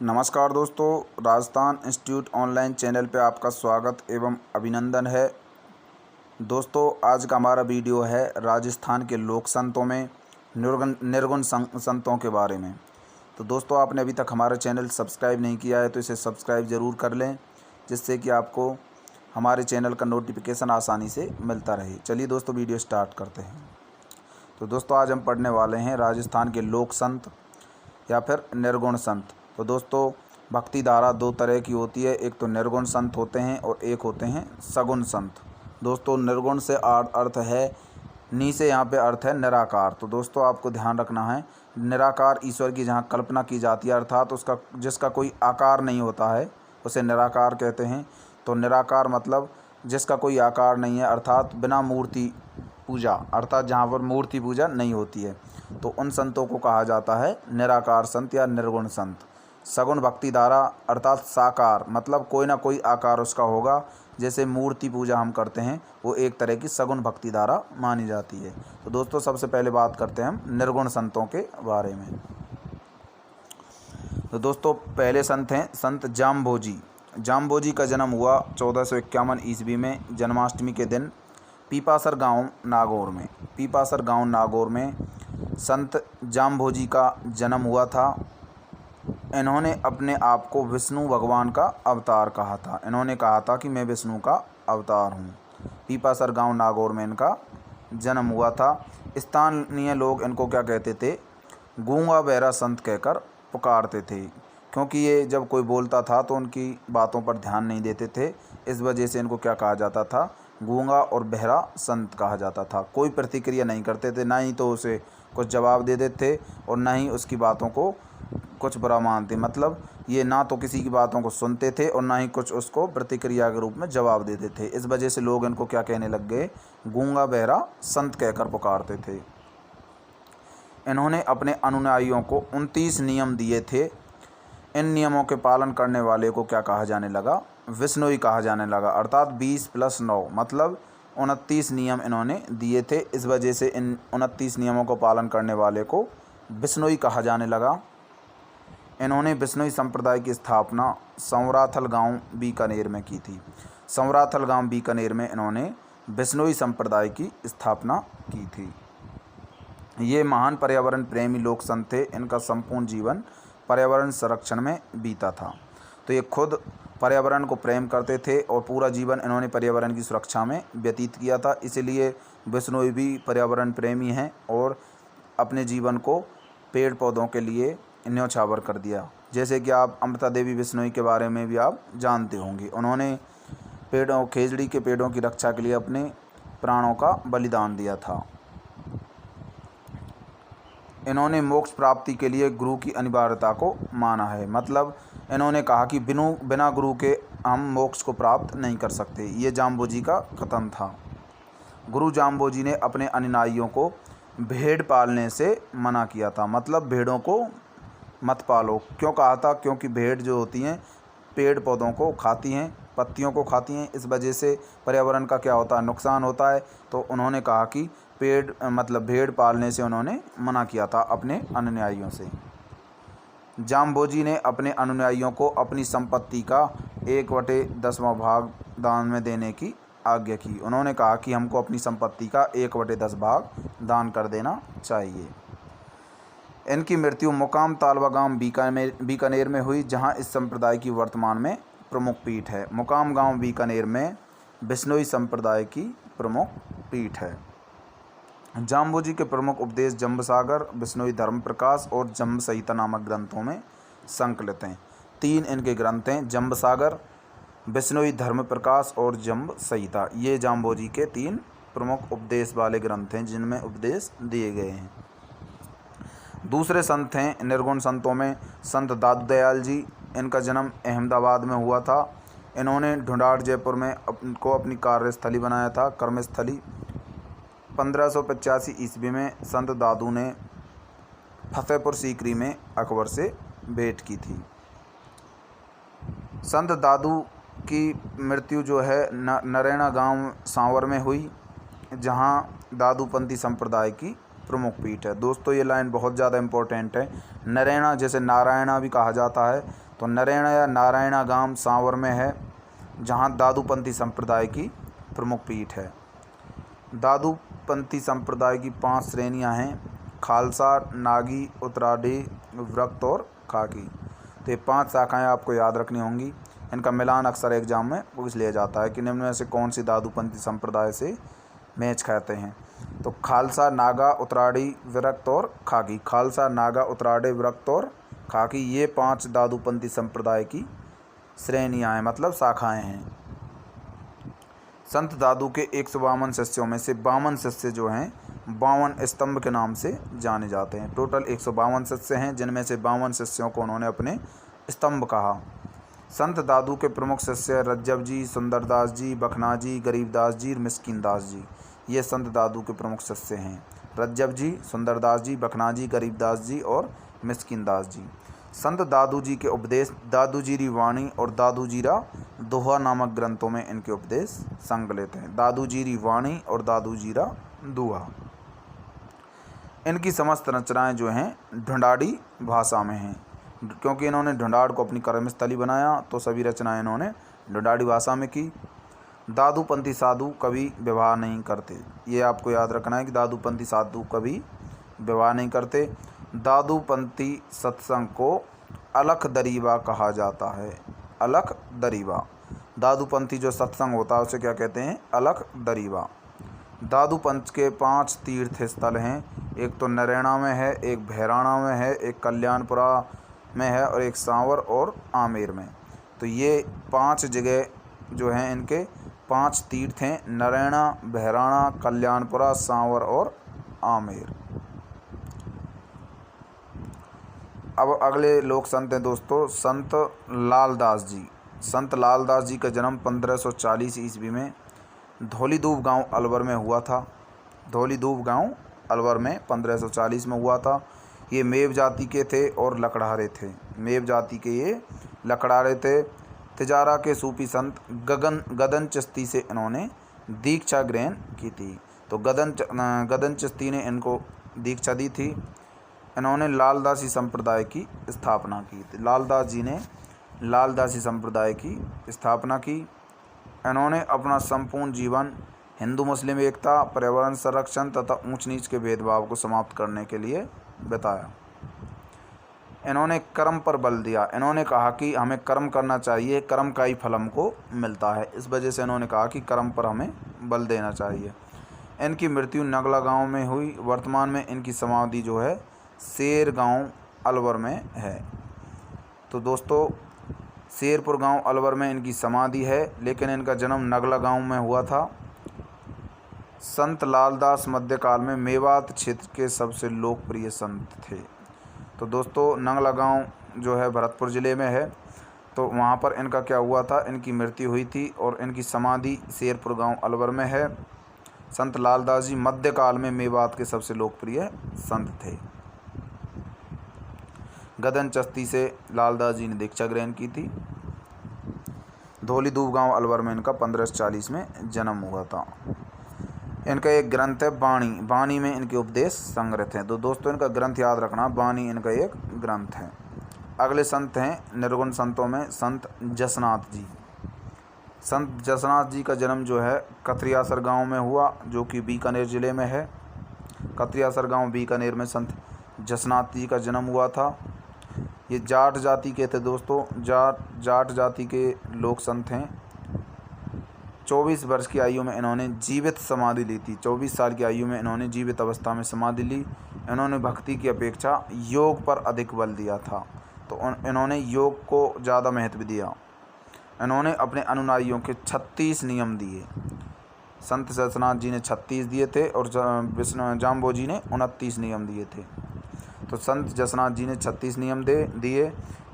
नमस्कार दोस्तों, Rajasthan institute online channel पे आपका स्वागत एवं अभिनंदन है। दोस्तों, आज का हमारा वीडियो है राजस्थान के लोक संतों में निर्गुण संतों के बारे में। तो दोस्तों, आपने अभी तक हमारा चैनल सब्सक्राइब नहीं किया है तो इसे सब्सक्राइब ज़रूर कर लें, जिससे कि आपको हमारे चैनल का नोटिफिकेशन आसानी से मिलता रहे। चलिए दोस्तों, वीडियो स्टार्ट करते हैं। तो दोस्तों, आज हम पढ़ने वाले हैं राजस्थान के लोक संत या फिर निर्गुण संत। तो दोस्तों, भक्ति धारा दो तरह की होती है, एक तो निर्गुण संत होते हैं और एक होते हैं सगुण संत। दोस्तों, निर्गुण से अर्थ है नी से यहाँ पे अर्थ है निराकार। तो दोस्तों, आपको ध्यान रखना है, निराकार ईश्वर की जहाँ कल्पना की जाती है, अर्थात उसका जिसका कोई आकार नहीं होता है, उसे निराकार कहते हैं। तो निराकार मतलब जिसका कोई आकार नहीं है, अर्थात बिना मूर्ति पूजा, अर्थात जहाँ पर मूर्ति पूजा नहीं होती है, तो उन संतों को कहा जाता है निराकार संत या निर्गुण संत। सगुण भक्ति धारा अर्थात साकार, मतलब कोई ना कोई आकार उसका होगा, जैसे मूर्ति पूजा हम करते हैं, वो एक तरह की सगुण भक्ति धारा मानी जाती है। तो दोस्तों, सबसे पहले बात करते हैं हम निर्गुण संतों के बारे में। तो दोस्तों, पहले संत हैं संत जाम्भोजी। जाम्भोजी का जन्म हुआ 1451 ईस्वी में, जन्माष्टमी के दिन पीपासर गांव नागौर में संत जाम्भोजी का जन्म हुआ था। इन्होंने अपने आप को विष्णु भगवान का अवतार कहा था। इन्होंने कहा था कि मैं विष्णु का अवतार हूँ। पीपासर गांव नागौर में इनका जन्म हुआ था। स्थानीय लोग इनको क्या कहते थे, गूंगा बहरा संत कहकर पुकारते थे, क्योंकि ये जब कोई बोलता था तो उनकी बातों पर ध्यान नहीं देते थे। इस वजह से इनको क्या कहा जाता था, गूंगा और बहरा संत कहा जाता था। कोई प्रतिक्रिया नहीं करते थे, ना ही तो उसे कुछ जवाब दे देते और ना ही उसकी बातों को कुछ बुरा मानते। मतलब ये ना तो किसी की बातों को सुनते थे और ना ही कुछ उसको प्रतिक्रिया के रूप में जवाब देते थे। इस वजह से लोग इनको क्या कहने लग गए, गूंगा बहरा संत कहकर पुकारते थे। इन्होंने अपने अनुयायियों को 29 नियम दिए थे। इन नियमों के पालन करने वाले को क्या कहा जाने लगा, विष्णुई कहा जाने लगा, अर्थात 20 + 9 मतलब 29 नियम इन्होंने दिए थे। इस वजह से इन 29 नियमों को पालन करने वाले को विष्णुई कहा जाने लगा। इन्होंने विष्णुई संप्रदाय की स्थापना संवराथल गांव बीकानेर में की थी। संवराथल गांव बीकानेर में इन्होंने विष्णुई संप्रदाय की स्थापना की थी। ये महान पर्यावरण प्रेमी लोक संत थे। इनका संपूर्ण जीवन पर्यावरण संरक्षण में बीता था। तो ये खुद पर्यावरण को प्रेम करते थे और पूरा जीवन इन्होंने पर्यावरण की सुरक्षा में व्यतीत किया था। इसीलिए विष्णुई भी पर्यावरण प्रेमी हैं और अपने जीवन को पेड़ पौधों के लिए न्यौछावर कर दिया। जैसे कि आप अमृता देवी बिश्नोई के बारे में भी आप जानते होंगे। उन्होंने खेजड़ी के पेड़ों की रक्षा के लिए अपने प्राणों का बलिदान दिया था। इन्होंने मोक्ष प्राप्ति के लिए गुरु की अनिवार्यता को माना है। मतलब इन्होंने कहा कि बिना गुरु के हम मोक्ष को प्राप्त नहीं कर सकते। ये जाम्भोजी का कथन था। गुरु जाम्भोजी ने अपने अनुयायियों को भेड़ पालने से मना किया था। मतलब भेड़ों को मत पालो। क्यों कहा था, क्योंकि भेड़ जो होती हैं पेड़ पौधों को खाती हैं, पत्तियों को खाती हैं। इस वजह से पर्यावरण का क्या होता है, नुकसान होता है। तो उन्होंने कहा कि भेड़ पालने से उन्होंने मना किया था अपने अनुयायियों से। जाम्भोजी ने अपने अनुयायियों को अपनी संपत्ति का 1/10 भाग दान में देने की आज्ञा की। उन्होंने कहा कि हमको अपनी संपत्ति का 1/10 भाग दान कर देना चाहिए। इनकी मृत्यु मुकाम तालवा गांव बीकानेर में हुई, जहां इस संप्रदाय की वर्तमान में प्रमुख पीठ है। मुकाम गांव बीकानेर में बिश्नोई संप्रदाय की प्रमुख पीठ है। जाम्भोजी के प्रमुख उपदेश जम्बसागर, बिश्नोई धर्म प्रकाश और जम्ब संहिता नामक ग्रंथों में संकलित हैं। 3 इनके ग्रंथ हैं, जम्बसागर, बिश्नोई धर्म प्रकाश और जम्ब संहिता। ये जाम्भोजी के 3 प्रमुख उपदेश वाले ग्रंथ हैं, जिनमें उपदेश दिए गए हैं। दूसरे संत हैं निर्गुण संतों में संत दादू दयाल जी। इनका जन्म अहमदाबाद में हुआ था। इन्होंने ढूंढाड़ जयपुर में को अपनी कार्यस्थली बनाया था, कर्मस्थली। 1585 ईस्वी में संत दादू ने फतेहपुर सीकरी में अकबर से भेंट की थी। संत दादू की मृत्यु जो है नरैना गांव सांवर में हुई, जहां दादूपंथी संप्रदाय की प्रमुख पीठ है। दोस्तों, ये लाइन बहुत ज़्यादा इम्पोर्टेंट है। नरैना जैसे नारायणा भी कहा जाता है, तो नरेण या नारायणा गांव सांवर में है, जहां दादूपंथी संप्रदाय की प्रमुख पीठ है। दादूपंथी संप्रदाय की 5 श्रेणियां हैं: खालसा, नागी, उत्तराढ़ी, विरक्त और खाकी। तो ये 5 शाखाएं आपको याद रखनी होंगी। इनका मिलान अक्सर एग्जाम में पूछ लिया जाता है कि निम्न में से कौन सी दादूपंथी संप्रदाय से मैच खाते हैं। तो खालसा, नागा, उत्तराढ़ी, विरक्त और खाकी। खालसा, नागा, उत्तराढ़ी, विरक्त और खाकी, ये 5 दादूपंथी संप्रदाय की श्रेणियां हैं, मतलब शाखाएं हैं। संत दादू के 152 शिष्यों में से 52 शिष्य जो हैं 52 स्तंभ के नाम से जाने जाते हैं। टोटल 152 शिष्य हैं, जिनमें से 52 शिष्यों को उन्होंने अपने स्तंभ कहा। संत दादू के प्रमुख शिष्य रज्जब जी, सुंदरदास जी, बखना जी, गरीबदास जी, मिस्कीन दास जी, ये संत दादू के प्रमुख शिष्य हैं। रज्जब जी, सुंदरदास जी, बखना जी, गरीबदास जी और मिस्कीन दास जी। संत दादू जी के उपदेश दादूजीरी वाणी और दादूजीरा दोहा नामक ग्रंथों में इनके उपदेश संकलित हैं। दादूजीरी वाणी और दादूजीरा दोहा। इनकी समस्त रचनाएं जो हैं ढूंढाड़ी भाषा में हैं, क्योंकि इन्होंने ढूंढाड़ को अपनी कर्मस्थली बनाया, तो सभी रचनाएं इन्होंने ढूंढाड़ी भाषा में की। दादूपंथी साधु कभी विवाह नहीं करते, ये आपको याद रखना है कि दादूपंथी साधु कभी विवाह नहीं करते। दादूपंथी सत्संग को अलख दरीबा कहा जाता है। अलख दरीबा, दादूपंथी जो सत्संग होता है उसे क्या कहते हैं? अलख दरीबा। दादूपंथ के 5 तीर्थ स्थल हैं, एक तो नरैना में है, एक भैराणा में है, एक कल्याणपुरा में है और एक सांवर और आमेर में। तो ये 5 जगह जो हैं इनके 5 तीर्थ हैं: नरैना, भैराणा, कल्याणपुरा, सांवर और आमेर। अब अगले लोक संत हैं दोस्तों संत लालदास जी। संत लालदास जी का जन्म 1540 ईस्वी में धौलीधूप गांव अलवर में हुआ था। धौलीधूप गांव अलवर में 1540 में हुआ था। ये मेव जाति के थे और लकड़हारे थे। मेव जाति के ये लकड़हारे थे। तिजारा के सूफी संत गदन चिश्ती से इन्होंने दीक्षा ग्रहण की थी। तो गदन चिश्ती ने इनको दीक्षा दी थी। इन्होंने लालदासी संप्रदाय की स्थापना की थी। लालदास जी ने लालदासी संप्रदाय की स्थापना की। इन्होंने अपना संपूर्ण जीवन हिंदू मुस्लिम एकता, पर्यावरण संरक्षण तथा ऊंच नीच के भेदभाव को समाप्त करने के लिए बताया। इन्होंने कर्म पर बल दिया। इन्होंने कहा कि हमें कर्म करना चाहिए, कर्म का ही फल हमको मिलता है। इस वजह से इन्होंने कहा कि कर्म पर हमें बल देना चाहिए। इनकी मृत्यु नगला गांव में हुई। वर्तमान में इनकी समाधि जो है शेर गांव अलवर में है। तो दोस्तों शेरपुर गांव अलवर में इनकी समाधि है, लेकिन इनका जन्म नगला गांव में हुआ था। संत लालदास मध्यकाल में मेवात क्षेत्र के सबसे लोकप्रिय संत थे। तो दोस्तों नगला गांव जो है भरतपुर ज़िले में है। तो वहाँ पर इनका क्या हुआ था, इनकी मृत्यु हुई थी और इनकी समाधि शेरपुर गांव अलवर में है। संत लालदास जी मध्यकाल में मेवात के सबसे लोकप्रिय संत थे। गदन चिश्ती से लालदास जी ने दीक्षा ग्रहण की थी। धौलीधूप गांव अलवर में इनका 1540 में जन्म हुआ था। इनका एक ग्रंथ है बाणी। बाणी में इनके उपदेश संग्रहित हैं। तो दोस्तों इनका ग्रंथ याद रखना, बाणी इनका एक ग्रंथ है। अगले संत हैं निर्गुण संतों में संत जसनाथ जी। संत जसनाथ जी का जन्म जो है कतरियासर गांव में हुआ, जो कि बीकानेर ज़िले में है। कतरियासर गांव बीकानेर में संत जसनाथ जी का जन्म हुआ था। ये जाट जाति के थे दोस्तों। जाट जाति के लोक संत हैं। 24 वर्ष की आयु में इन्होंने जीवित समाधि ली थी। 24 साल की आयु में इन्होंने जीवित अवस्था में समाधि ली। इन्होंने भक्ति की अपेक्षा योग पर अधिक बल दिया था। तो इन्होंने योग को ज़्यादा महत्व दिया। इन्होंने अपने अनुयायियों के 36 नियम दिए। संत जसनाथ जी ने 36 दिए थे और जाम्बो जी ने 29 नियम दिए थे। तो संत जसनाथ जी ने 36 नियम दिए।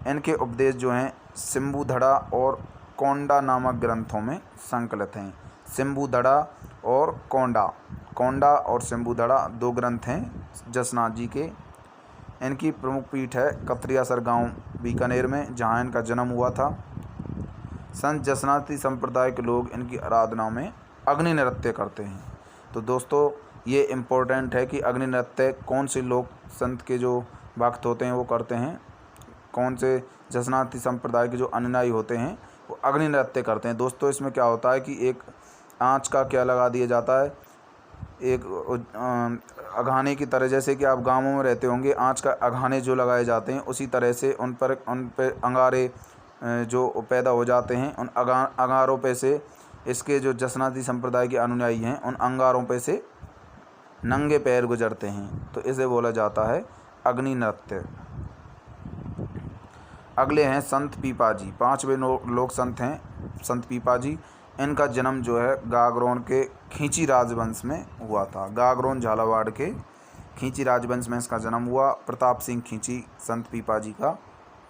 इनके उपदेश जो हैं सिम्बुधड़ा और कोंडा नामक ग्रंथों में संकलित हैं। सिम्बुधड़ा और कोंडा और सिम्बुधड़ा 2 ग्रंथ हैं जसनाथ जी के। इनकी प्रमुख पीठ है कतरियासर गांव बीकानेर में, जहां इनका जन्म हुआ था। संत जसनाथी संप्रदाय के लोग इनकी आराधना में अग्नि नृत्य करते हैं। तो दोस्तों ये इम्पोर्टेंट है कि अग्नि नृत्य कौन से लोग संत के जो भक्त होते हैं वो करते हैं, कौन से जसनाती संप्रदाय के जो अनुयायी होते हैं वो अग्नि नृत्य करते हैं। दोस्तों इसमें क्या होता है कि एक आँच का क्या लगा दिया जाता है, एक अघाने की तरह, जैसे कि आप गाँवों में रहते होंगे, आँच का अघाने जो लगाए जाते हैं उसी तरह से उन पे अंगारे जो पैदा हो जाते हैं। उन अंगारों पे से इसके जो जसनाती संप्रदाय के अनुयायी हैं उन अंगारों पे से नंगे पैर गुजरते हैं, तो इसे बोला जाता है अग्नि नृत्य। अगले हैं संत पीपाजी। 5वें लोक संत हैं संत पीपाजी। इनका जन्म जो है गागरोन के खींची राजवंश में हुआ था। गागरोन झालावाड़ के खींची राजवंश में इसका जन्म हुआ। प्रताप सिंह खींची संत पीपाजी का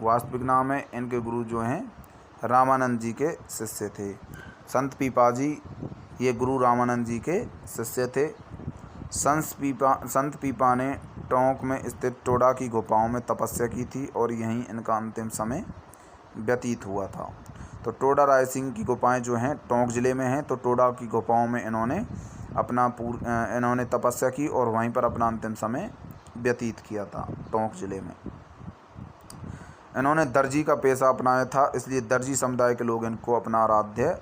वास्तविक नाम है। इनके गुरु जो हैं रामानंद जी के शिष्य थे। संत पीपाजी ये गुरु रामानंद जी के शिष्य थे। संत पीपा ने टोंक में स्थित टोडा की गुफाओं में तपस्या की थी और यहीं इनका अंतिम समय व्यतीत हुआ था। तो टोडा रायसिंह की गुफाएं जो हैं टोंक ज़िले में हैं, तो टोडा की गुफाओं में इन्होंने तपस्या की और वहीं पर अपना अंतिम समय व्यतीत किया था टोंक ज़िले में। इन्होंने दर्जी का पेशा अपनाया था, इसलिए दर्जी समुदाय के लोग इनको अपना आराध्य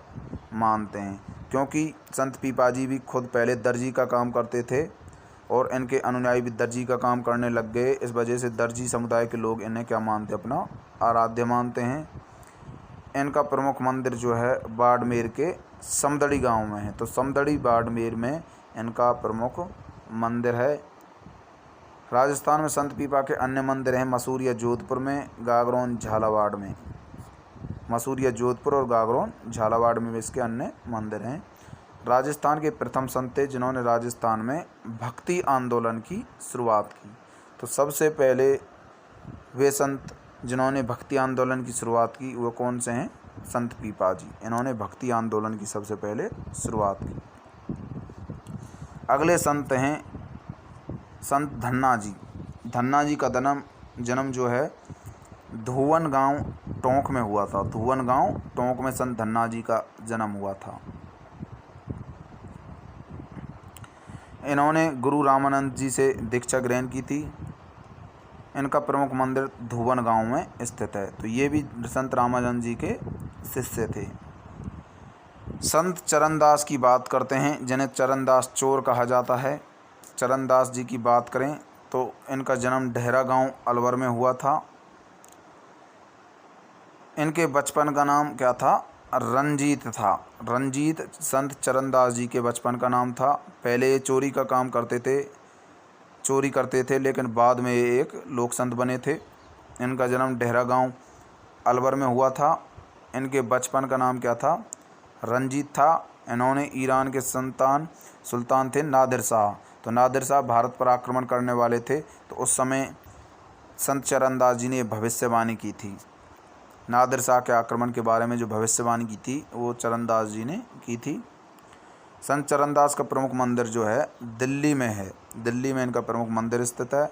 मानते हैं, क्योंकि संत पीपाजी भी खुद पहले दर्जी का काम करते थे और इनके अनुयायी भी दर्जी का काम करने लग गए। इस वजह से दर्जी समुदाय के लोग इन्हें क्या मानते, अपना आराध्य मानते हैं। इनका प्रमुख मंदिर जो है बाड़मेर के समदड़ी गांव में है, तो समदड़ी बाड़मेर में इनका प्रमुख मंदिर है। राजस्थान में संत पीपा के अन्य मंदिर हैं मसूरिया जोधपुर में, गागरोन झालावाड़ में। मसूरिया जोधपुर और गागरोन झालावाड़ में इसके अन्य मंदिर हैं। राजस्थान के प्रथम संत थे जिन्होंने राजस्थान में भक्ति आंदोलन की शुरुआत की। तो सबसे पहले वे संत जिन्होंने भक्ति आंदोलन की शुरुआत की वो कौन से हैं? संत पीपाजी। इन्होंने भक्ति आंदोलन की सबसे पहले शुरुआत की। अगले संत हैं संत धन्ना जी। धन्ना जी का जन्म जो है धुवन गांव टोंक में हुआ था। धुवन गांव टोंक में संत धन्ना जी का जन्म हुआ था। इन्होंने गुरु रामानंद जी से दीक्षा ग्रहण की थी। इनका प्रमुख मंदिर धुवन गांव में स्थित है, तो ये भी संत रामानंद जी के शिष्य थे। संत चरणदास की बात करते हैं, जिन्हें चरणदास चोर कहा जाता है। चरणदास जी की बात करें तो इनका जन्म डेहरा गांव अलवर में हुआ था। इनके बचपन का नाम क्या था? रंजीत था। रंजीत संत चरणदास जी के बचपन का नाम था। पहले ये चोरी का काम करते थे, लेकिन बाद में ये एक लोक संत बने थे। इनका जन्म डेहरा गांव अलवर में हुआ था। इनके बचपन का नाम क्या था? रंजीत था। इन्होंने ईरान के सुल्तान थे नादिर शाह। तो नादिर शाह भारत पर आक्रमण करने वाले थे, तो उस समय संत चरणदास जी ने भविष्यवाणी की थी। नादिर शाह के आक्रमण के बारे में जो भविष्यवाणी की थी वो चरणदास जी ने की थी। संत चरणदास का प्रमुख मंदिर जो है दिल्ली में है। दिल्ली में इनका प्रमुख मंदिर स्थित है।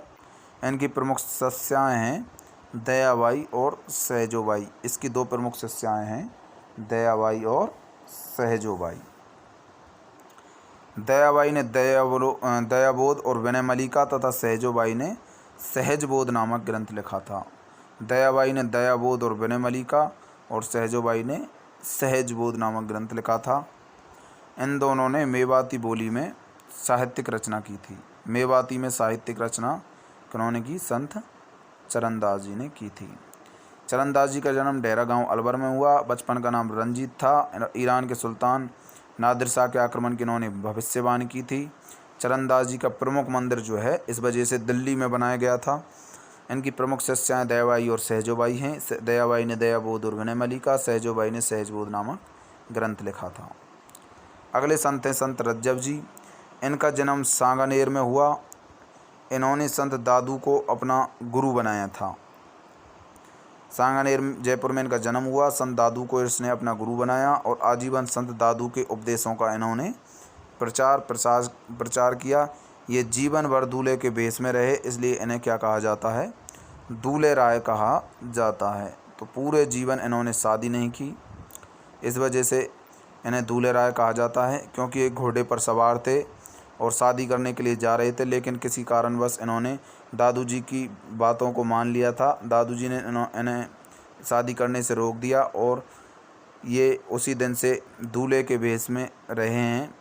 इनकी प्रमुख शिष्याएँ हैं दयाबाई और सहजोबाई। इसकी दो प्रमुख शिष्याएँ हैं दयाबाई और सहजोबाई। दयाबाई ने दयाबोध और विनयमलिका तथा सहजोबाई ने सहजबोध नामक ग्रंथ लिखा था। दयाबाई ने दयाबोध और विनयमलिका और सहजोबाई ने सहजबोध नामक ग्रंथ लिखा था। इन दोनों ने मेवाती बोली में साहित्यिक रचना की थी। मेवाती में साहित्यिक रचना किन्होंने की? संत चरणदास जी ने की थी। चरणदास जी का जन्म डेहरा गांव अलवर में हुआ। बचपन का नाम रंजीत था। ईरान के सुल्तान नादिर शाह के आक्रमण की इन्होंने भविष्यवाणी की थी। चरणदास जी का प्रमुख मंदिर जो है इस वजह से दिल्ली में बनाया गया था। इनकी प्रमुख शिष्याएँ दयाबाई और सहजोबाई हैं। दयाबाई ने दयाबोध और विनयमलिका, सहजोबाई ने सहजबोध नामक ग्रंथ लिखा था। अगले संत हैं संत रज्जब जी। इनका जन्म सांगानेर में हुआ। इन्होंने संत दादू को अपना गुरु बनाया था। सांगानेर जयपुर में इनका जन्म हुआ। संत दादू को इसने अपना गुरु बनाया और आजीवन संत दादू के उपदेशों का इन्होंने प्रचार किया। ये जीवन भर दूल्हे के भेष में रहे, इसलिए इन्हें क्या कहा जाता है? दूल्हे राय कहा जाता है। तो पूरे जीवन इन्होंने शादी नहीं की, इस वजह से इन्हें दूल्हे राय कहा जाता है, क्योंकि एक घोड़े पर सवार थे और शादी करने के लिए जा रहे थे, लेकिन किसी कारणवश इन्होंने दादू जी की बातों को मान लिया था। दादू जी ने इन्हें शादी करने से रोक दिया और ये उसी दिन से दूल्हे के भेष में रहे हैं,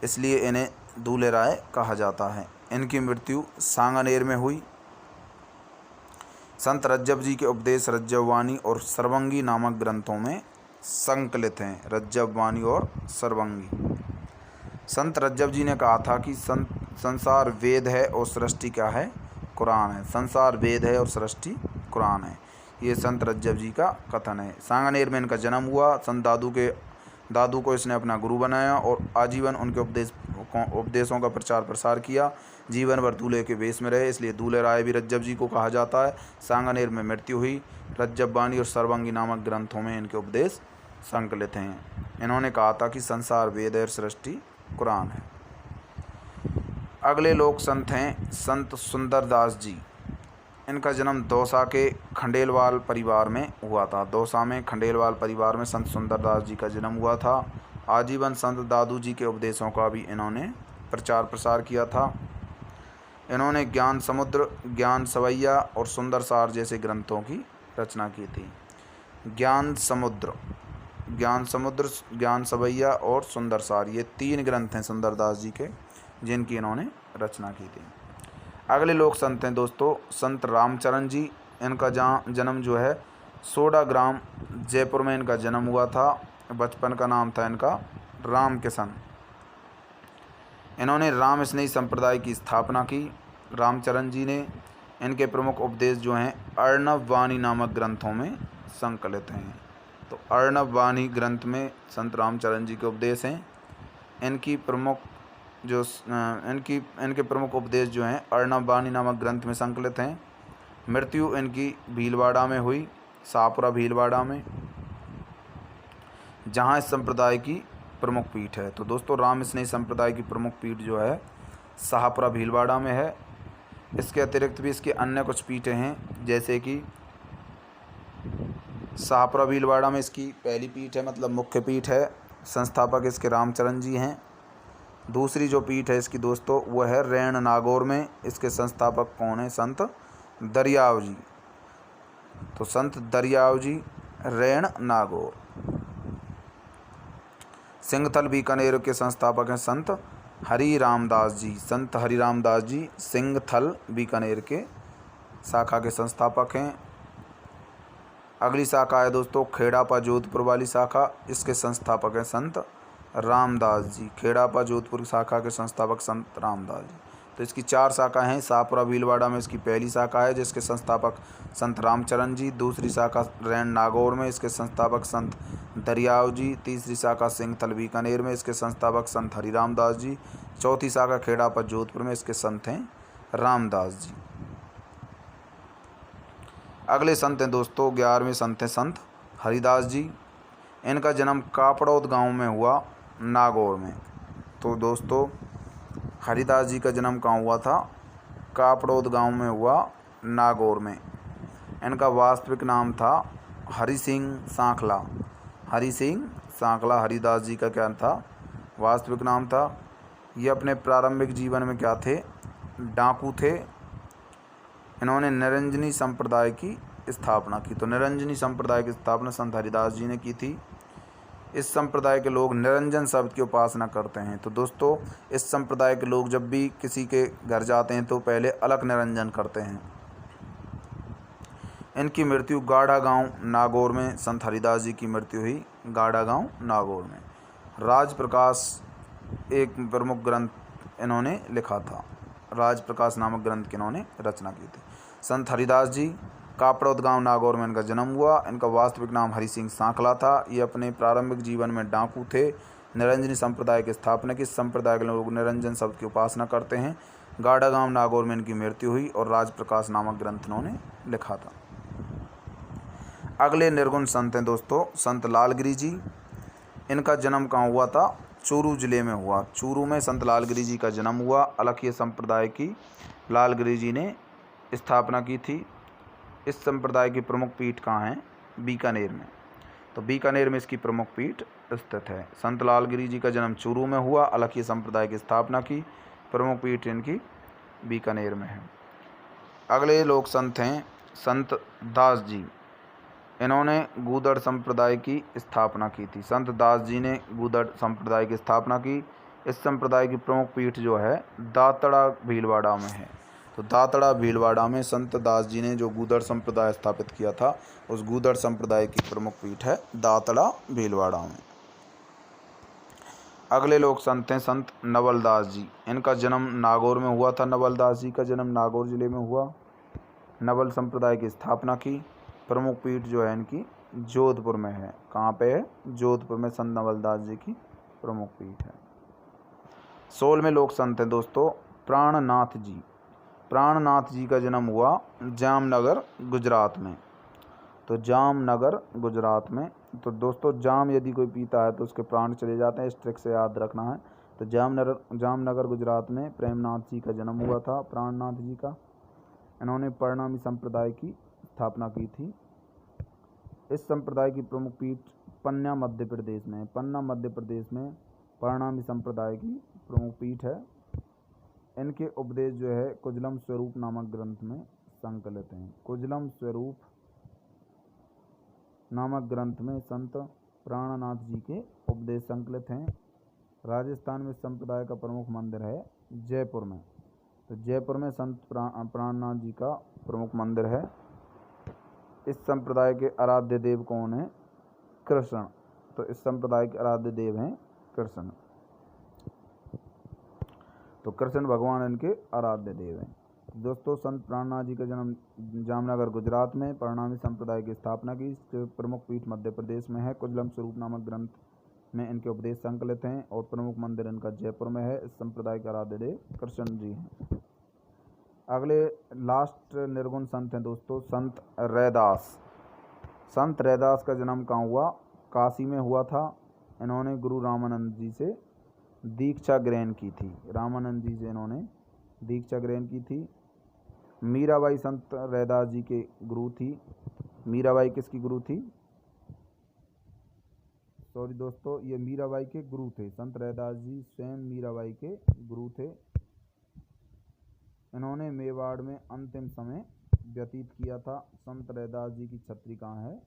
इसलिए इन्हें दूल्हे राय कहा जाता है। इनकी मृत्यु सांगानेर में हुई। संत रज्जब जी के उपदेश रज्जबवाणी और सर्वंगी नामक ग्रंथों में संकलित हैं। रज्जबवाणी और सर्वंगी। संत रज्जब जी ने कहा था कि संसार वेद है और सृष्टि क्या है? कुरान है। संसार वेद है और सृष्टि कुरान है। ये संत रज्जब जी का कथन है। सांगानेर में इनका जन्म हुआ। संत दादू को इसने अपना गुरु बनाया और आजीवन उनके उपदेशों का प्रचार प्रसार किया। जीवन भर दूल्हे के वेश में रहे, इसलिए दूल्हे राय भी रज्जब जी को कहा जाता है। सांगानेर में मृत्यु हुई। रज्जबवाणी और सर्वंगी नामक ग्रंथों में इनके उपदेश संकलित हैं। इन्होंने कहा था कि संसार वेद है और सृष्टि कुरान है। अगले लोक संत हैं संत सुंदरदास जी। इनका जन्म दौसा के खंडेलवाल परिवार में हुआ था। दौसा में खंडेलवाल परिवार में संत सुंदरदास जी का जन्म हुआ था। आजीवन संत दादू जी के उपदेशों का भी इन्होंने प्रचार प्रसार किया था। इन्होंने ज्ञान समुद्र, ज्ञान सवैया और सुंदर सार जैसे ग्रंथों की रचना की थी। ज्ञान समुद्र, ज्ञान सवैया और सुंदर सार, ये 3 ग्रंथ हैं सुंदरदास जी के, जिनकी इन्होंने रचना की थी। अगले लोक संत हैं दोस्तों संत रामचरण जी। इनका जन्म जो है सोडाग्राम जयपुर में इनका जन्म हुआ था। बचपन का नाम था इनका राम किशन। इन्होंने राम स्नेही संप्रदाय की स्थापना की। रामचरण जी ने इनके प्रमुख उपदेश जो हैं अर्णव वाणी नामक ग्रंथों में संकलित हैं। तो अर्णव वाणी ग्रंथ में संत रामचरण जी के उपदेश हैं। इनके प्रमुख उपदेश जो हैं अर्णव वाणी नामक ग्रंथ में संकलित हैं। मृत्यु इनकी भीलवाड़ा में हुई, शाहपुरा भीलवाड़ा में, जहाँ इस संप्रदाय की प्रमुख पीठ है। तो दोस्तों राम स्नेही संप्रदाय की प्रमुख पीठ जो है शाहपुरा भीलवाड़ा में है। इसके अतिरिक्त भी इसकी अन्य कुछ पीठें हैं, जैसे कि शाहपुरा भीलवाड़ा में इसकी पहली पीठ है, मतलब मुख्य पीठ है। संस्थापक इसके रामचरण जी हैं। दूसरी जो पीठ है इसकी दोस्तों वह है रैण नागौर में। इसके संस्थापक कौन है? संत दरियाव जी। तो संत दरियाव जी, रैण नागौर। सिंघथल बीकानेर के संस्थापक हैं संत हरि रामदास जी। संत हरि रामदास जी सिंघथल बीकानेर के शाखा के संस्थापक हैं। अगली शाखा है दोस्तों खेड़ापा जोधपुर वाली शाखा। इसके संस्थापक हैं संत रामदास जी। खेड़ापा जोधपुर शाखा के संस्थापक संत रामदास जी। तो इसकी 4 शाखाएं हैं। शाहपुरा भीलवाड़ा में इसकी पहली शाखा है, जिसके संस्थापक संत रामचरण जी। दूसरी शाखा रैण नागौर में, इसके संस्थापक संत दरियाव जी। तीसरी शाखा सिंघथल बीकानेर में, इसके संस्थापक संत हरि रामदास जी। चौथी शाखा खेड़ापा जोधपुर में, इसके संत हैं रामदास जी। अगले संत हैं दोस्तों 11वें संत हैं संत हरिदास जी। इनका जन्म कापड़ौद गांव में हुआ, नागौर में। तो दोस्तों हरिदास जी का जन्म कहाँ हुआ था? कापड़ौद गांव में हुआ, नागौर में। इनका वास्तविक नाम था हरि सिंह सांखला। हरि सिंह सांखला हरिदास जी का क्या था? वास्तविक नाम था। ये अपने प्रारंभिक जीवन में क्या थे? डाकू थे। इन्होंने निरंजनी संप्रदाय की स्थापना की। तो निरंजनी संप्रदाय की स्थापना संत हरिदास जी ने की थी। इस संप्रदाय के लोग निरंजन शब्द की उपासना करते हैं। तो दोस्तों इस संप्रदाय के लोग जब भी किसी के घर जाते हैं तो पहले अलग निरंजन करते हैं। इनकी मृत्यु गाढ़ा गांव नागौर में, संत हरिदास जी की मृत्यु हुई गाढ़ा गांव नागौर में। राज प्रकाश एक प्रमुख ग्रंथ इन्होंने लिखा था। राज प्रकाश नामक ग्रंथ की इन्होंने रचना की थी। संत हरिदास जी, कापड़ौद गांव नागौर में इनका जन्म हुआ। इनका वास्तविक नाम हरि सिंह सांखला था। ये अपने प्रारंभिक जीवन में डाकू थे। निरंजनी संप्रदाय की स्थापना की। संप्रदाय के लोग निरंजन शब्द की उपासना करते हैं। गाढ़ा गांव नागौर में इनकी मृत्यु हुई और राज प्रकाश नामक ग्रंथ इन्होंने लिखा था। अगले निर्गुण संत हैं दोस्तों संत लालगिरी जी। इनका जन्म कहाँ हुआ था? चूरू जिले में हुआ। चूरू में संत लालगिरी जी का जन्म हुआ। अलखीय संप्रदाय की लालगिरी जी ने स्थापना की थी। इस संप्रदाय की प्रमुख पीठ कहाँ है? बीकानेर में। तो बीकानेर में इसकी प्रमुख पीठ स्थित है। संत लालगिरी जी का जन्म चूरू में हुआ। अलखी संप्रदाय की स्थापना की। प्रमुख पीठ इनकी बीकानेर में है। अगले लोक संत हैं संत दास जी। इन्होंने गूदड़ संप्रदाय की स्थापना की थी। संत दास जी ने गूदड़ संप्रदाय की स्थापना की। इस संप्रदाय की प्रमुख पीठ जो है दातड़ा भीलवाड़ा में है। तो दातड़ा भीलवाड़ा में संत दास जी ने जो गूदड़ संप्रदाय स्थापित किया था, उस गूदड़ संप्रदाय की प्रमुख पीठ है दातड़ा भीलवाड़ा में। अगले लोक संत हैं संत नवलदास जी। इनका जन्म नागौर में हुआ था। नवलदास जी का जन्म नागौर जिले में हुआ। नवल संप्रदाय की स्थापना की। प्रमुख पीठ जो है इनकी जोधपुर में है। कहाँ पे है? जोधपुर में संत नवलदास जी की प्रमुख पीठ है। 16वें लोक संत हैं दोस्तों प्राणनाथ जी। प्राणनाथ जी का जन्म हुआ जामनगर गुजरात में। तो जामनगर गुजरात में। तो दोस्तों जाम यदि कोई पीता है तो उसके प्राण चले जाते हैं, इस ट्रिक से याद रखना है। तो जामनगर गुजरात में प्रेमनाथ जी का जन्म हुआ था, प्राणनाथ जी का। इन्होंने परिणामी संप्रदाय की स्थापना की थी। इस संप्रदाय की प्रमुख पीठ पन्ना मध्य प्रदेश में। पन्ना मध्य प्रदेश में परिणामी संप्रदाय की प्रमुख पीठ है। इनके उपदेश जो है कुजलम स्वरूप नामक ग्रंथ में संकलित हैं। कुजलम स्वरूप नामक ग्रंथ में संत प्राणनाथ जी के उपदेश संकलित हैं। राजस्थान में संप्रदाय का प्रमुख मंदिर है जयपुर में। तो जयपुर में संत प्राणनाथ जी का प्रमुख मंदिर है। इस संप्रदाय के आराध्य देव कौन है? कृष्ण। तो इस संप्रदाय के आराध्य देव हैं कृष्ण। तो कृष्ण भगवान इनके आराध्य देव हैं। दोस्तों संत प्राणनाथ जी का जन्म जामनगर गुजरात में। परिणामी संप्रदाय की स्थापना की। प्रमुख पीठ मध्य प्रदेश में है। कुजलम स्वरूप नामक ग्रंथ में इनके उपदेश संकलित हैं और प्रमुख मंदिर इनका जयपुर में है। इस संप्रदाय के आराध्य देव कृष्ण जी हैं। अगले लास्ट निर्गुण संत हैं दोस्तों संत रैदास। संत रैदास का जन्म कहाँ हुआ? काशी में हुआ था। इन्होंने गुरु रामानंद जी से दीक्षा ग्रहण की थी। रामानंद जी से इन्होंने दीक्षा ग्रहण की थी। मीराबाई संत रैदास जी के गुरु थी। मीराबाई किसकी गुरु थी? सॉरी दोस्तों, ये मीराबाई के गुरु थे। संत रैदास जी स्वयं मीराबाई के गुरु थे। इन्होंने मेवाड़ में अंतिम समय व्यतीत किया था। संत रैदास जी की छत्री कहाँ है?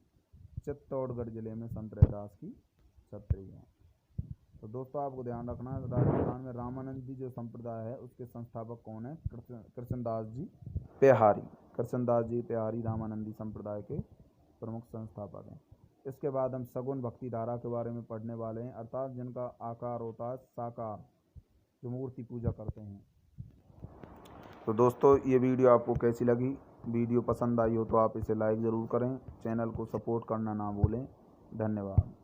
चित्तौड़गढ़ जिले में संत रैदास की छत्री है। तो दोस्तों आपको ध्यान रखना है, राजस्थान में रामानंद जी जो संप्रदाय है उसके संस्थापक कौन है? कृष्णदास जी पेहारी। कृष्णदास जी पेहारी रामानंदी संप्रदाय के प्रमुख संस्थापक हैं। इसके बाद हम सगुन भक्ति धारा के बारे में पढ़ने वाले हैं, अर्थात जिनका आकार होता है साकार, जो मूर्ति पूजा करते हैं। तो दोस्तों ये वीडियो आपको कैसी लगी? वीडियो पसंद आई हो तो आप इसे लाइक ज़रूर करें। चैनल को सपोर्ट करना ना भूलें। धन्यवाद।